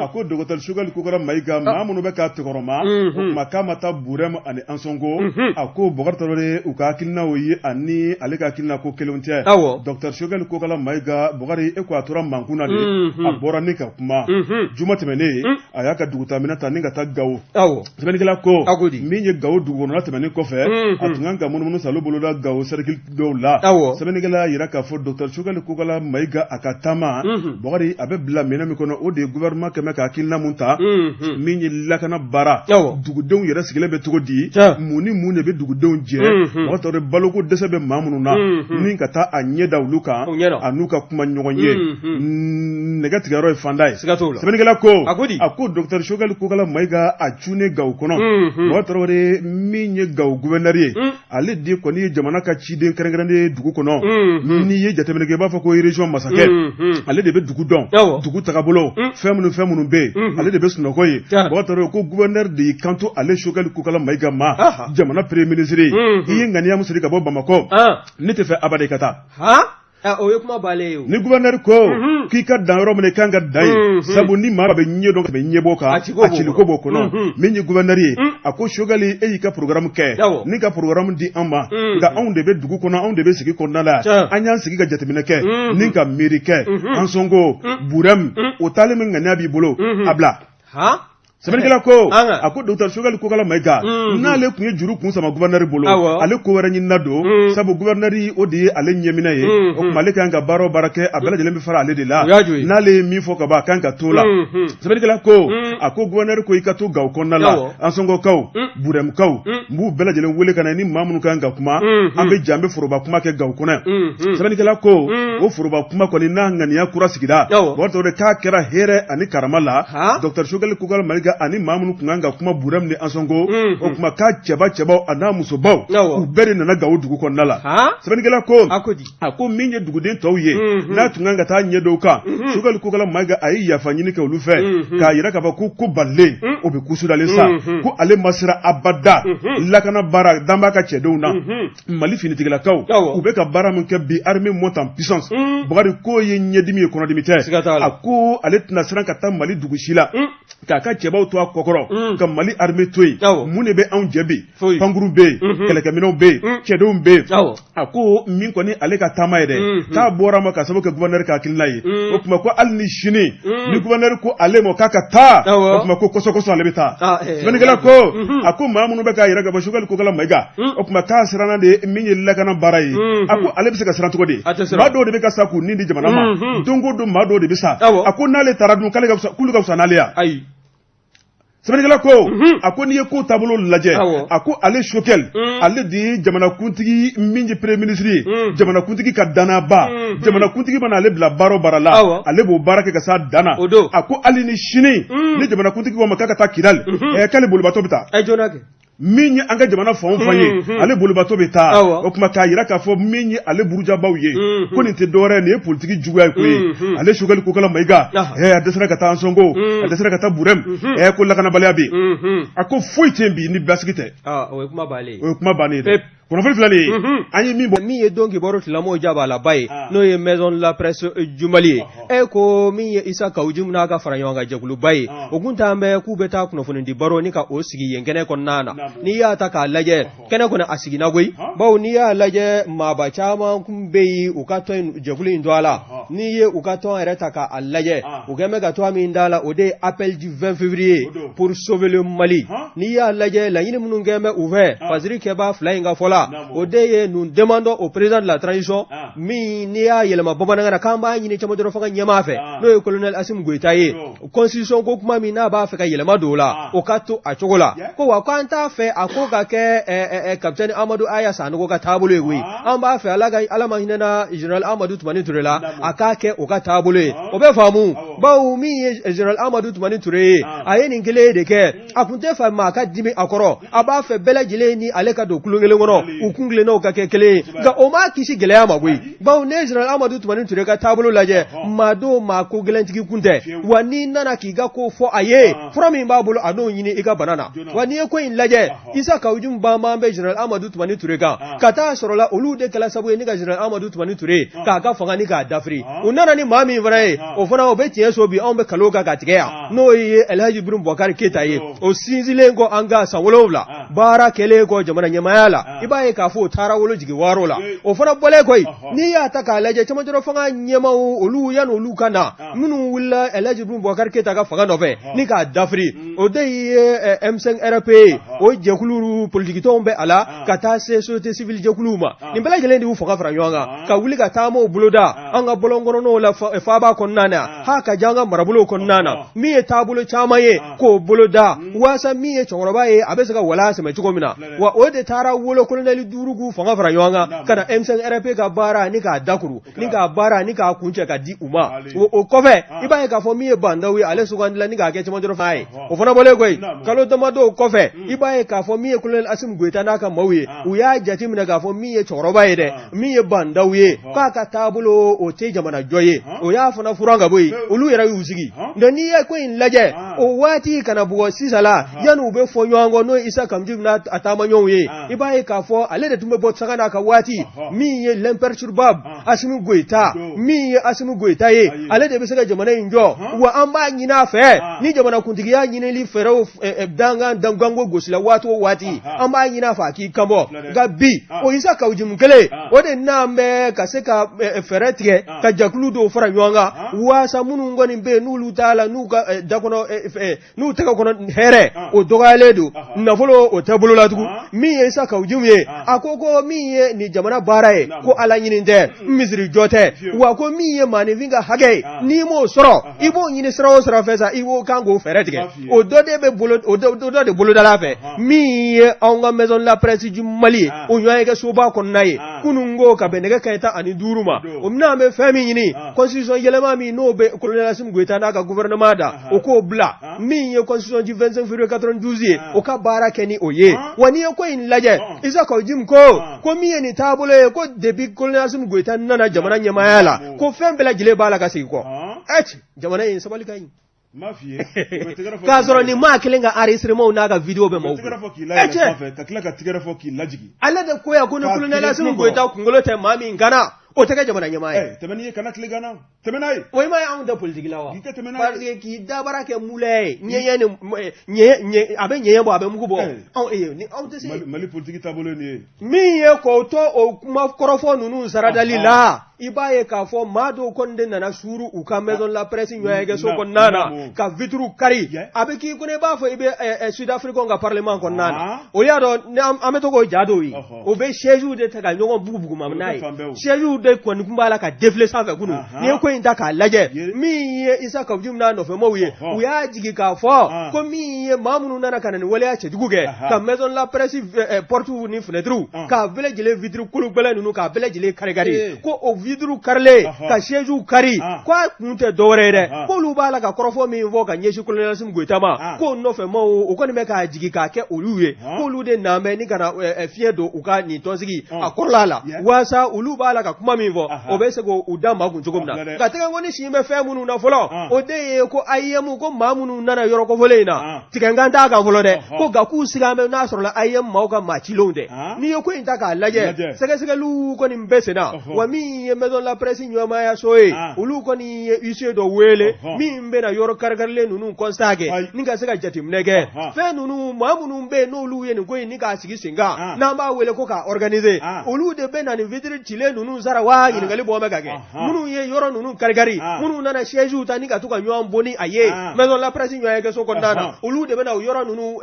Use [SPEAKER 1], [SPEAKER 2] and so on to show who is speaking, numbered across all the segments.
[SPEAKER 1] a ko Dr Choguel Kokala Maïga maa minnu bɛ k'a tɔgɔrɔma o kuma k'a ma taa Burema ani Ansongo a ko Bokar Traoré u ka hakilinaw ye ani ale ka hakilina ko kelenw tɛ Dr Choguel Kokala Maïga Bokari e ko a tora mankun na de a bɔra ni ka kuma juma tɛmɛnen a y'a ka dugutaamina ta ni ka taa Gawo sɛbɛnnikɛla ko min ye Gawo dugukɔnɔna tɛmɛnen kɔfɛ a tun kan ka munumunu Salo boloda Gawo cercle dɔw la sɛbɛnnikɛla yira k'a fɔ Dr Choguel Kokala Maïga a ka taama Bokari a bɛ bila minɛ min kɔnɔ o de ye gouvernement kɛmɛ ka hakilina mun ta min ye lakana baara dugudenw yɛrɛ sigilen bɛ cogo di mun ni mun de bɛ dugudenw jɛ Bokar Traoré baloko dɛsɛ bɛ maa minnu na ni ka taa a ɲɛ da olu kan a n'u ka kuma ɲɔgɔn ye nɛgɛ tigɛyɔrɔ ye fanda ye sɛbɛnnikɛla ko a ko Dr Choguel Kokala Maïga a cunen Gawo kɔnɔ Bokar Traoré min ye Gawo gouverneur ye ale de kɔni ye jamana ka ciden kɛrɛnkɛrɛnnen dugu kɔnɔ n'i ye jateminɛ kɛ i b'a fɔ ko région masakɛ ale de bɛ dugu dɔn dugu tagabolo fɛn minnu bɛ yen ale de bɛ sunɔgɔ ye Bokar Traoré ko gouverneur de y'i kanto ale Choguel Kokala Maïga ma jamana premier ministre i ye ŋaniya min siri ka bɔ Bamakɔ ne tɛ fɛ abada i ka taa ni gouverneur ko k'i ka dan yɔrɔ min i kan ka dan ye sabu ni maa bɛ ɲɛ dɔn ka bɛ ɲɛbɔ kan a ciliko b'o kɔnɔ min ye gouverneur ye a ko Choguel e y'i ka programme kɛ ni ka programme di an ma nka anw de bɛ dugu kɔnɔ anw de bɛ sigi kɔnɔna la an y'an sigi ka jateminɛ kɛ ni ka miiri kɛ Ansongo Burem o taalen min ŋaniya b'i bolo a bila sɛbɛnnikɛla ko a ko Dr Choguel Kokala Maïga n'ale tun ye juru kun sama gouverneur bolo ale ko wɛrɛ ɲinina don sabu gouverneur o de ye ale ɲɛminɛ ye o kuma ale kan ka baara o baara kɛ a bɛɛ lajɛlen bɛ fara ale de la n'ale ye min fɔ ka ban a kan ka to la sɛbɛnnikɛla ko a ko gouverneur ko i ka to Gawo kɔnɔna la Ansongokaw Buremkaw n b'u bɛɛ lajɛlen wele ka na ni maa minnu kan ka kuma an bɛ jɛ an bɛ foroba kuma kɛ Gawo kɔnɔ sɛbɛnnikɛla ko o foroba kuma kɔni n'a ŋaniya kura sigida Bokar Traoré k'a kɛra hɛrɛ ani karama la Dr Choguel Kokala Maïga ani maa minnu kun kan ka kuma Burem ni Ansongo o kuma k'a cɛbaw a n'a musobaw u bɛɛ de nana Gawo dugu kɔnɔna la sɛbɛnnikɛla ko a ko min ye duguden tɔw ye n'a tun kan ka taa ɲɛ dɔw kan Choguel Kokala Maïga a ye yafa ɲini kɛ olu fɛ k'a yira k'a fɔ ko balilen o bɛ kusudalen sa ko ale ma sira abada lakana baara danba ka cɛdenw na Mali finitigilakaw u bɛ ka baara min kɛ bi armée monte en puissance Bokari ko ye ɲɛdimi ye kɔnɔdimi tɛ a ko ale tɛna siran ka taa Mali dugu si la k'a ka cɛbaw to a kɔkɔrɔ ka Mali armée to yen mun de bɛ anw jɛ bi pankuru bɛ yen kɛlɛkɛminɛw bɛ yen cɛdenw bɛ yen a ko min kɔni ale ka taama ye dɛ k'a bɔra ma ka sababu kɛ gouverneur ka hakilina ye o tuma ko hali ni sini ni gouverneur ko ale ma k'a ka taa o tuma ko kɔsɔkɔsɔ ale bɛ taa sɛbɛnnikɛla ko a ko maa minnu bɛ k'a yɛrɛ ka bɔ Choguel Kokala Maïga o tuma k'a siranna de min ye lakana baara ye a ko ale bɛ se ka siran cogo di maa dɔw de bɛ ka sa k'u nin di jamana ma don o don maa dɔw de bɛ sa a ko n'ale taara dun k'ulu ka fisa n'ale ye sɛbɛnnikɛla ko a ko n'i ye ko taabolo lajɛ a ko ale Choguel ale de ye jamanakuntigi min ye premier ministre ye jamanakuntigi ka danaba jamanakuntigi mana ale bila baara o baara la ale b'o baara kɛ ka s'a dan na a ko hali ni sini ni jamanakuntigi ko ma k'a ka taa Kidali k'ale bolibaatɔ bɛ taa min ye an ka jamana fan o fan ye ale bolibaatɔ bɛ taa o kuma k'a yira k'a fɔ min ye ale burujabaw ye ko nin tɛ dɔwɛrɛ nin ye politiki juguya ye ko ye ale Choguel Kokala Maïga a dɛsɛra ka taa Ansongo a dɛsɛra ka taa Burem ko lakanabaliya bɛ yen a ko foyi tɛ yen bi ni basigi tɛ o ye kuma bannen ye dɛ kunnafoni filɛ nin ye an ye min bɔ
[SPEAKER 2] min ye don kibaru tilamɔw jaba la ba ye n'o ye maison de la presse Jumali ye ko min ye Isa Kawuju n'a ka fara ɲɔgɔn kan jɛkuluba ye o kun t'an bɛ k'u bɛ taa kunnafoni di baro ni ka o sigi yen kɛnɛ kɔnɔna na n'i y'a ta k'a lajɛ kɛnɛ kɔnɔ a sigina koyi bawo n'i y'a lajɛ maaba caman kun bɛ yen u ka tɔn jɛkulu in to a la n'i ye u ka tɔn yɛrɛ ta k'a lajɛ u kɛn bɛ ka tɔn min da la o de ye appel du 20 février pour sauver le Mali n'i y'a lajɛ laɲini minnu kɛn bɛ u fɛ Faziri Kɛba fila in ka fɔ o de ye nous demandons au président de la transition min n'i y'a yɛlɛma bamanankan na k'an b'a ɲini caman dɔrɔn fɔ ka ɲɛmaa fɛ n'o ye colonel Assimi Goïta ye constitution ko kuma min n'a b'a fɛ ka yɛlɛma don o la o ka to a cogo la ko wa k'an t'a fɛ a ko ka kɛ capitaine Amadou Aya Sanogo ka taabolo ye koyi an b'a fɛ ala ma hinɛna général Amadou Toumani Touré la a k'a kɛ o ka taabolo ye o bɛ faamu bawo min ye général Amadou Toumani Touré ye a ye nin kelen de kɛ a kun tɛ fɛ maa ka dimi a kɔrɔ a b'a fɛ bɛɛ lajɛlen ni ale ka don kulon kelen kɔnɔ u kungle no ka ke kele ga o ma kisi gele ma boy ba ne General Amadou Toumani Touré ka tabolo laje mado ma ko gelentigi kunte wani nana ki ga ko fo aye fura min ba bolo ado yini iga banana wani ko in laje Isa Kawujum ba ma be General Amadou Toumani Touré ka kata sorola olu de kala sabu ni ga General Amadou Toumani Touré ka ga fanga ni ga dafri unana ni mami vraye o fana o be tie so bi on be kaloga ga tigeya no ye Elhaji Ibrahim Boubacar Keita ye o sinzile ngo anga sanwolowla bara kele ko jamana nyamayala ibaye ka fo tara wolo jigi warola o fana bole koy ni ya ta ka laje chama joro fanga nyema olu yan olu kana munu willa Elhaji Ibrahim Boubacar Keita ga fanga nove ni ka dafri o de M5 RP o jekuluru politique tombe ala kata se société civile jekuluma ni bela jelendi u fanga franyoanga ka wuli ka tamo buloda anga bolongoro no la faba konnana haka janga marabulo konnana miye tabulo chamaye ko buloda wasa miye chongoroba ye abesaka wala sema chukomina wa ode tara wolo koloneli durugu fanga franyoanga kana M5 RP ka bara ni ka dakuru ni ka bara ni ka kunche ka di uma o kofe ibaye ka fo miye bandawi ale sugandila ni ka ke chama joro fai o fona bole koy kalo domado kofe ibaye ka fo miye kolonel Asim Goita naka mawiye uya jatim na ka fo miye choroba ye de miye bandawi ka tabulo o te jamana joye o ya fona furanga boy olu yera usigi ndoni ye ko in laje o wati kana bugo sisala yanu be fo nyongo no Isa Kamjum na atama nyonwe ibaye ka fo ale de tumbe bot sanga ka wati miye l'imperturbable Asim Goita miye Asim Goita ye ale de be sanga jamana injo wa amba nyina fe ni jamana kuntigiya nyine li fero dangango gosila wati amba nyina fa ki kambo gabi o Isa Kawujum kele o de nambe kaseka feretie ka jakulu do fara nyonga wasa munu ngoni be nulu tala nuka dakono nu taka kono here o dogaledu nafolo o tabulo latugu mi Isa Kawujum ye akoko mi ye ni jamana baraye ko ala nyininde misri jote wa ko mi ye manivinga hage ni mo soro ibo nyini soro fesa ibo kango feretie o dode be bolo o dode bolo dala fe mi ye onga maison la presse du Mali o nyoye ke soba kon naye kunungo ka benega kaita ani duruma o mna me fami nyini constitution yelema mi no be colonel Asim Goita na ka gouvernement da o ko bla mi ye constitution du 25 février 92 o ka bara keni oye wani ye ko in laje Isa Kawujum ko mi ye ni tabule ko depuis colonel Asim Goita nana jamana nyamayala ko fembela jile bala ka siko jamana yin sabali kai
[SPEAKER 1] Mafie
[SPEAKER 2] ka zoro ni ma kilenga arisremo na ga video be mawu
[SPEAKER 1] ka kila ka tigara fo ki lajigi
[SPEAKER 2] ala da koya ko kulun na Asim Goita kungolo te mami ngana o take jamana nyamaye
[SPEAKER 1] temani kana kligana temenai
[SPEAKER 2] oy mai an da politique lawa parce que ki da barake mule nyeye nye abe nyeye bo abe mugo bo on ni on te
[SPEAKER 1] mali politique tabolo ni
[SPEAKER 2] mi ye ko to o ma korofo nunu saradali la ibaye ka fo mado konde na suru u ka maison la presse nyoyege so kon nana ka vitru kari abe ki kone ba fo ibe Sud Africa nga parlement kon nana o ya do ameto ko jado yi o be cheju de taga nyongo bugu mamnai cheju de kon kumbala ka defle sanfe kunu ni ko inda ka laje mi ye Isa Kawujum na no fe mawye u ya jigi ka fo ko mi ye mamunu nana kanani wala ya chejuge ka maison la presse porte ni fenêtre ka village le vitru kulu gbele nunu ka village le karigari ko o vidru karle ka sheju kari kwa kunte dorere ko lubala ka korofo mi vo ka nyeshi colonel Asim Goita ma ko no fe mo o ko ni me ka jigi ka ke oluye ko lude na me ni kana fiedo uka ni tonsigi akorlala wasa ulubala ka kuma mi vo o be se go udama gun jogomna ka tega ngoni shi me fe munu na folo o de ko ayemu ko mamunu nana yoro ko volena tikenga nda folo de ko ga ku siga me na sorola ayem ma ka ma chilonde ni yo ko inta ka laje sege lu ko ni mbese na wa mi maison la presse nyoma ya soe ulu ko ni issue do wele mi mbe na yoro kargarle nunu konstage ninga sega jatim nege fe nunu mamunu mbe no lu ye ni ko ni ka sigi singa na ba wele ko ka organiser ulu de be na ni vitre chile nunu zara wa ni ngali bo mega ge munu ye yoro nunu kargari munu nana sheju ta ni ka tuka nyom boni aye maison la presse nyoya ge so ko ndana ulu de be na yoro nunu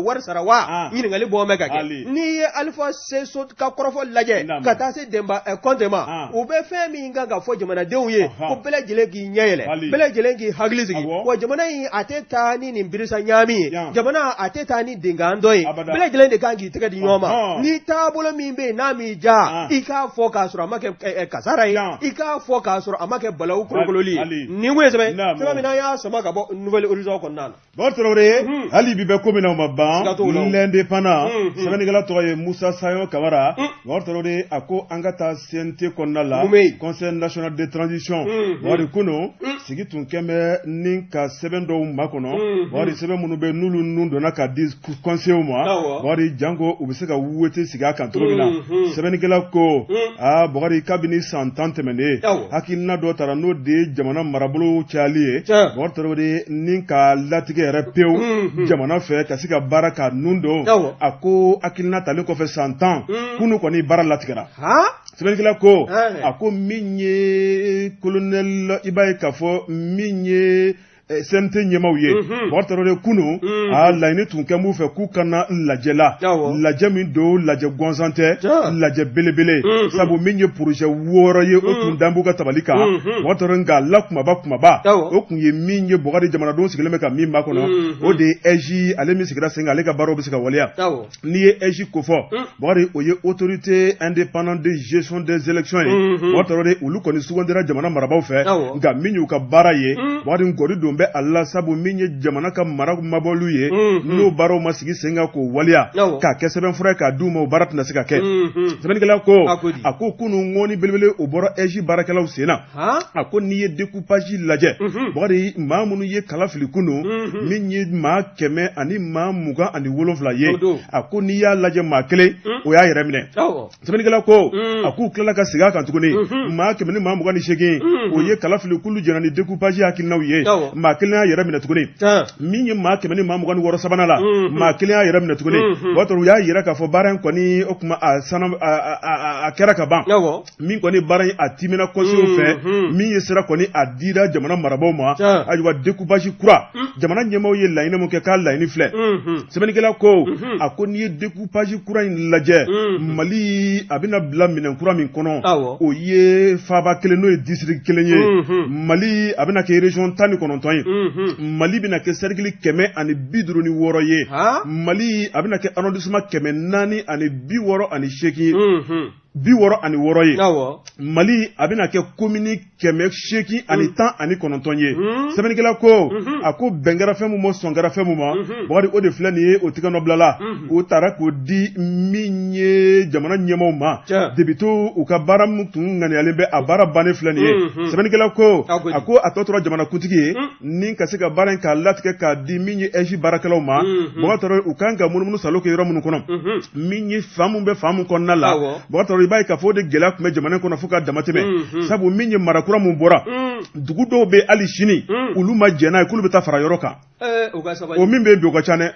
[SPEAKER 2] war sara wa ni ngali bo mega ge ni alfa se so ka korofo laje ka ta se demba kontema u bɛ fɛn min kan ka fɔ jamanadenw ye ko bɛɛ lajɛlen k'i ɲɛ yɛlɛ bɛɛ lajɛlen k'i hakili sigi wa jamana in a tɛ taa ni nin birisa ɲaami ye jamana a tɛ taa ni denkan dɔ ye bɛɛ lajɛlen de kan k'i tɛgɛ di ɲɔgɔn ma ni taabolo min bɛ yen n'a m'i ja i k'a fɔ k'a sɔrɔ a ma kɛ kasara ye i k'a fɔ k'a sɔrɔ a ma kɛ balawu kolokololi ye nin kun ye sɛbɛn min n'an y'a sama ka bɔ nouvelle horizon kɔnɔna na.
[SPEAKER 1] Bakari Tarawele hali bi bɛ ko min na o ma ban l'indépendant sɛbɛnnikɛla tɔgɔ ye Musa Sayo Kamara Bakari Tarawele a ko an ka taa CNT kɔnɔna la Conseil national de transition Bakari kunun sigi tun kɛn bɛ ni ka sɛbɛn dɔw makɔnɔ Bakari sɛbɛn minnu bɛ n'olu nun donna ka di conseil ma Bakari janko u bɛ se ka wete sigi a kan cogo min na sɛbɛnnikɛla ko Bakari kabini san 10 tɛmɛnen hakilina dɔ taara n'o de jamana marabolo cayali ye Bakari Tarawele ni ka latigɛ yɛrɛ pewu jamana fɛ ka se ka baara ka nun don a ko hakilina talen kɔfɛ san 10 kunu kɔni baara latigɛra sɛbɛnnikɛla ko a ko min ye colonel i b'a ye k'a fɔ min ye CNT ɲɛmaw ye Bakari Tarawele kunun laɲini tun kɛ b'u fɛ k'u kana lajɛ la lajɛ min don lajɛ gansan tɛ lajɛ belebele sabu min ye projet 6 ye o tun dan b'u ka tabali kan Bakari Tarawele nka la kumaba o kun ye min ye Bakari jamanadenw sigilen bɛ ka min ba kɔnɔ o de ye EJ ale min sigira sen ale ka baaraw bɛ se ka waleya n'i ye EJ ko fɔ Bakari o ye autorité indépendante de gestion des élections ye Bakari Tarawele olu kɔni sugandira jamana marabaaw fɛ nka min y'u ka baara ye Bakari ngɔri don bɛ Allah sabu min ye jamana ka mara mabɔlu ye n'o baaraw ma sigi sen kan k'o waleya k'a kɛ sɛbɛnfura ye k'a d'u ma o baara tɛna se ka kɛ sɛbɛnnikɛla ko a ko kunun ŋɔni belebele o bɔra EJ baarakɛlaw sen na a ko n'i ye découpage lajɛ Bakari maa minnu ye kala fili kunun min ye maa 100 ani maa 27 ye a ko n'i y'a lajɛ maa 1 o y'a yɛrɛ minɛ sɛbɛnnikɛla ko a k'u tilala ka segin a kan tuguni maa 100 ni maa 28 o ye kala fili kulu jɛna ni découpage hakilinaw ye maa 1 y'a yɛrɛ minɛ tuguni min ye maa 100 ni maa 26 sabanan la maa 1 y'a yɛrɛ minɛ tuguni Bakari u y'a yira k'a fɔ baara in kɔni o kuma a kɛra ka ban min kɔni baara in a timina conseil fɛ min ye sira kɔni a dira jamana marabaaw ma ayiwa découpage kura jamana ɲɛmaaw ye laɲini mun kɛ k'a laɲini filɛ sɛbɛnnikɛla ko a ko n'i ye découpage kura in lajɛ Mali a bɛna bila minɛn kura min kɔnɔ o ye faaba 1 n'o ye district 1 ye Mali a bɛna kɛ région 19 ye Mali bɛna kɛ cercle 156 ye Mali a bɛna kɛ arrondissement 468 ye 66 ye Mali a bɛna kɛ commune 819 ye sɛbɛnnikɛla ko a ko bɛn kɛra fɛn min ma sɔn kɛra fɛn min ma Bakari o de filɛ nin ye o tigɛ nɔ bilala o taara k'o di min ye jamana ɲɛmaaw ma debito u ka baara min tun ŋaniyalen bɛ a baara bannen filɛ nin ye sɛbɛnnikɛla ko a ko a tɔ tora jamana kuntigi ye ni ka se ka baara in k'a latigɛ k'a di min ye EJ baarakɛlaw ma Bakari Tarawele u kan ka munumunu salo kɛ yɔrɔ minnu kɔnɔ min ye faamu bɛ faamu kɔnɔna la Bakari Tarawele i b'a ye k'a fɔ o de gɛlɛya tun bɛ jamana in kɔnɔ fo ka dama tɛmɛ sabu min ye marakura mun bɔra dugu dɔw bɛ hali sini olu ma jɛn n'a ye k'olu bɛ taa fara yɔrɔ kan o min bɛ yen bi o ka ca dɛ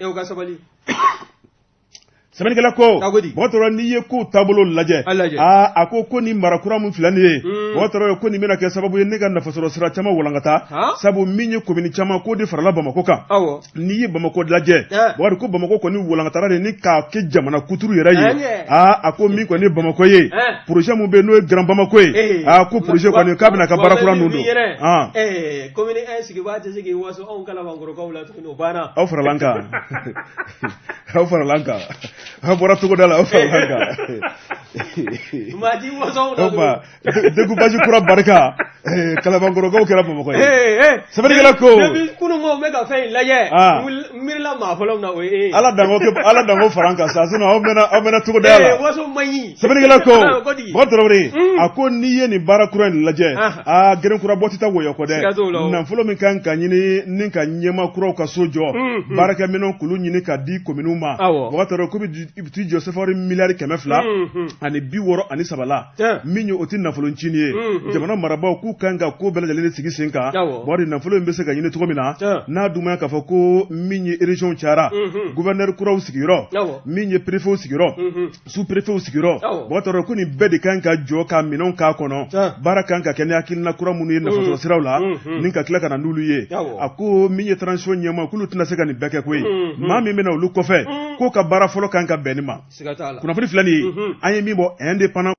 [SPEAKER 1] sɛbɛnnikɛla ko Bakari Tarawele n'i ye ko taabolo lajɛ a ko ni marakura mun filɛ nin ye Bakari Tarawele ko nin bɛna kɛ sababu ye ne ka nafasɔrɔ sira caman walankata sabu min ye commune caman k'o de farala Bamako kan n'i ye Bamako lajɛ Bakari ko Bamako kɔni walankatara de ni k'a kɛ jamana kuturu yɛrɛ ye a ko min kɔni ye Bamako ye projet mun bɛ yen n'o ye Grand Bamako ye ko projet kɔni k'a bɛna ka baara kura ninnu don
[SPEAKER 2] commune 1 sigibaa tɛ se k'i waso anw kalabankɔrɔkaw la tuguni o banna
[SPEAKER 1] aw farala an kan aw farala an kan an bɔra togoda la aw farala an kan découpage kura barika kalabankɔrɔkaw kɛra Bamakɔ ye sɛbɛnnikɛla ko
[SPEAKER 2] kunun ko bɛ ka fɛn in lajɛ miirila maa fɔlɔ na o ye
[SPEAKER 1] ala danko fara an kan sa sinon aw mɛna togoda la
[SPEAKER 2] waso man ɲi
[SPEAKER 1] sɛbɛnnikɛla ko Bakari Tarawele a ko n'i ye nin baara kura in lajɛ geren kura bɔ tɛ taa wɔyɔ kɔ dɛ nafolo min kan ka ɲini ni ka ɲɛma kuraw ka so jɔ baarakɛminɛnw k'olu ɲini ka di kominiw ma Bakari Tarawele ko i bɛ t'i jɔ safari miliyari 200 ani 63 la min ye o tɛ nafoloncini ye jamana marabaaw k'u kan ka ko bɛɛ lajɛlen de sigi sen kan Bakari nafolo in bɛ se ka ɲini cogo min na n'a dumaya k'a fɔ ko min ye région cayara gouverneur kuraw sigiyɔrɔ min ye préfet sigiyɔrɔ sous préfet sigiyɔrɔ Bakari Tarawele ko nin bɛɛ de kan ka jɔ ka minɛnw k'a kɔnɔ baara kan ka kɛ ni hakilina kura minnu ye nafasɔrɔ siraw la ni ka tila ka na n'olu ye a ko min ye transition ɲɛma k'olu tɛna se ka nin bɛɛ kɛ koyi maa min bɛna olu kɔfɛ k'o ka baara fɔlɔ kan ka bɛn nin ma kunnafoni filɛ nin ye an ye min bɔ indépendant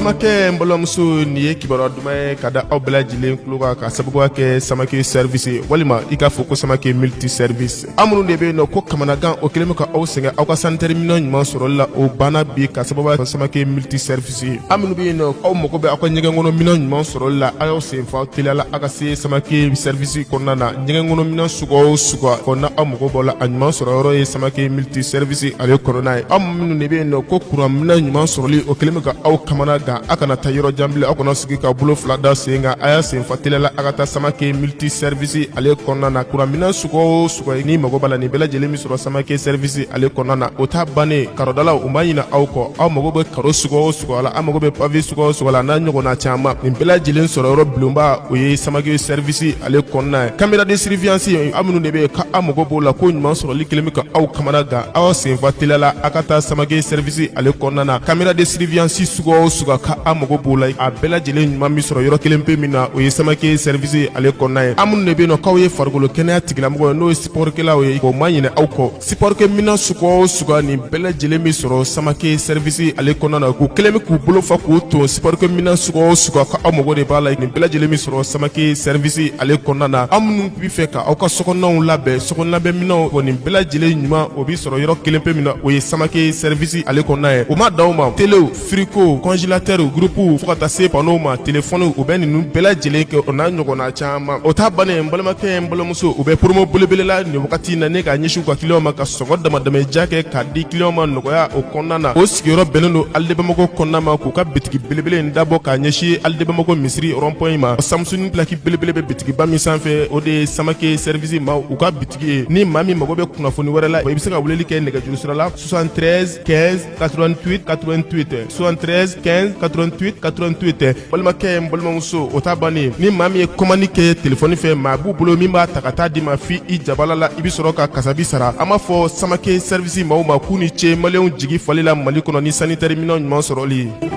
[SPEAKER 3] balimakɛ n balimamuso nin ye kibaruya duman ye ka da aw bɛɛ lajɛlen tulo kan ka sababuya kɛ Samake service walima i k'a fɔ ko Samake multi service an minnu de bɛ yen nɔ ko kamanagan o kelen bɛ ka aw sɛgɛn aw ka sanitɛri minɛn ɲuman sɔrɔli la o banna bi ka sababuya kɛ Samake multi service an minnu bɛ yen nɔ aw mago bɛ aw ka ɲɛgɛn kɔnɔ minɛn ɲuman sɔrɔli la a y'aw sen fa teliyala a ka se Samake service kɔnɔna na ɲɛgɛn kɔnɔ minɛn suguya o suguya kɔnɔna aw mago b'o la a ɲuman sɔrɔ yɔrɔ ye Samake multi service ale kɔnɔna ye aw minnu de bɛ yen nɔ ko kuran minɛn ɲuman sɔrɔli o kelen bɛ ka aw kamana gan a kana taa yɔrɔ jan bilen aw kana sigi ka bolo fila da sen kan a y'a sen fa teliyala a ka taa Samake multi service ale kɔnɔna na kuran minɛn suguya o suguya ni mago b'a la nin bɛɛ lajɛlen min sɔrɔ Samake service ale kɔnɔna na o t'a bannen karodalaw u b'a ɲina aw kɔ aw mago bɛ karo suguya o suguya la aw mago bɛ pavé suguya o suguya la n'a ɲɔgɔnna caman nin bɛɛ lajɛlen sɔrɔ yɔrɔ bulonba o ye Samake service ale kɔnɔna ye caméra de surveillance aw minnu de bɛ yen k'aw mago b'o la ko ɲuman sɔrɔli kelen bɛ ka aw kamana gan aw sen fa teliyala a ka taa Samake service ale kɔnɔna na caméra de surveillance suguya o suguya k'aw mago b'o la a bɛɛ lajɛlen ɲuman min sɔrɔ yɔrɔ kelen pe min na o ye Samake service ale kɔnɔna ye aw minnu de bɛ yen nɔ k'aw ye farikolo kɛnɛya tigilamɔgɔ ye n'o ye sportkɛlaw ye o ma ɲinɛ aw kɔ sportkɛ minɛn suguya o suguya nin bɛɛ lajɛlen min sɔrɔ Samake service ale kɔnɔna na k'u kelen bɛ k'u bolo fa k'u ton sportkɛ minɛn suguya o suguya k'aw mago de b'a la nin bɛɛ lajɛlen min sɔrɔ Samake service ale kɔnɔna na aw minnu bɛ fɛ ka aw ka sokɔnɔnaw labɛn sokɔnɔ labɛn minɛnw wa nin bɛɛ lajɛlen ɲuman o bɛ sɔrɔ yɔrɔ kelen pe min na o ye Samake service ale kɔnɔna ye o ma d'aw ma telew frigo congélateur groupe fo ka taa se panow ma téléphone u bɛ ninnu bɛɛ lajɛlen kɛ o n'a ɲɔgɔnna caman o t'a bannen n balimakɛ n balimamuso u bɛ promo belebele la nin wagati in na ne k'a ɲɛsin u ka clients ma ka sɔngɔ damadamaja kɛ k'a di clients ma nɔgɔya o kɔnɔna na o sigiyɔrɔ bɛnnen don Alide Bamako kɔnɔna ma k'u ka bitigi belebele in dabɔ k'a ɲɛsin Alide Bamako misiri rond-point ma Samsung plaki belebele bɛ bitigiba min sanfɛ o de ye Samake service ma u ka bitigi ye ni maa min mago bɛ kunnafoni wɛrɛ la i bɛ se ka weleli kɛ nɛgɛjuru sira la 73 15 88 88 73 15 88 88 balimakɛ n balimamuso o t'a bannen ni maa min ye commande kɛ telefɔni fɛ maa b'u bolo min b'a ta ka taa di ma fi i jabala la i bɛ sɔrɔ ka kasabi sara an b'a fɔ Samake service maaw ma k'u ni ce maliyɛnw jigi falila Mali kɔnɔ ni sanitɛri minɛn ɲuman sɔrɔli